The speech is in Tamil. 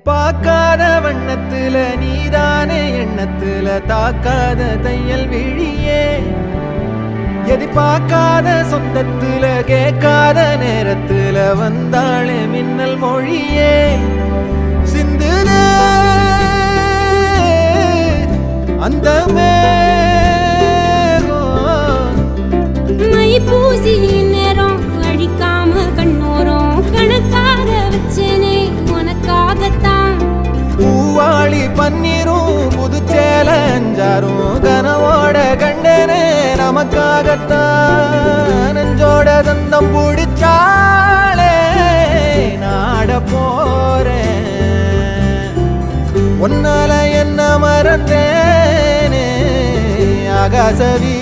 பார்க்காத வண்ணத்துல நீதானே எண்ணத்துல தாக்காத தையல் விழியே எதிர்பார்க்காத சொந்தத்துல கேட்காத நேரத்துல வந்தாளே மின்னல் மொழியே சிந்துதே அந்த மை பூசி நேரம் அழிக்காம கண்ணோரம் கணக்காக வச்சேனே உனக்காகத்தான் பூவாளி பன்னீரும் புதுச்சேல அஞ்சாரும் கனவோட கண்டனே நமக்காகத்தான் நெஞ்சோட தந்தம் பிடிச்சாலே நாட போறேன் ஒன்னால என்ன மறந்தேனே ஆகாச வீ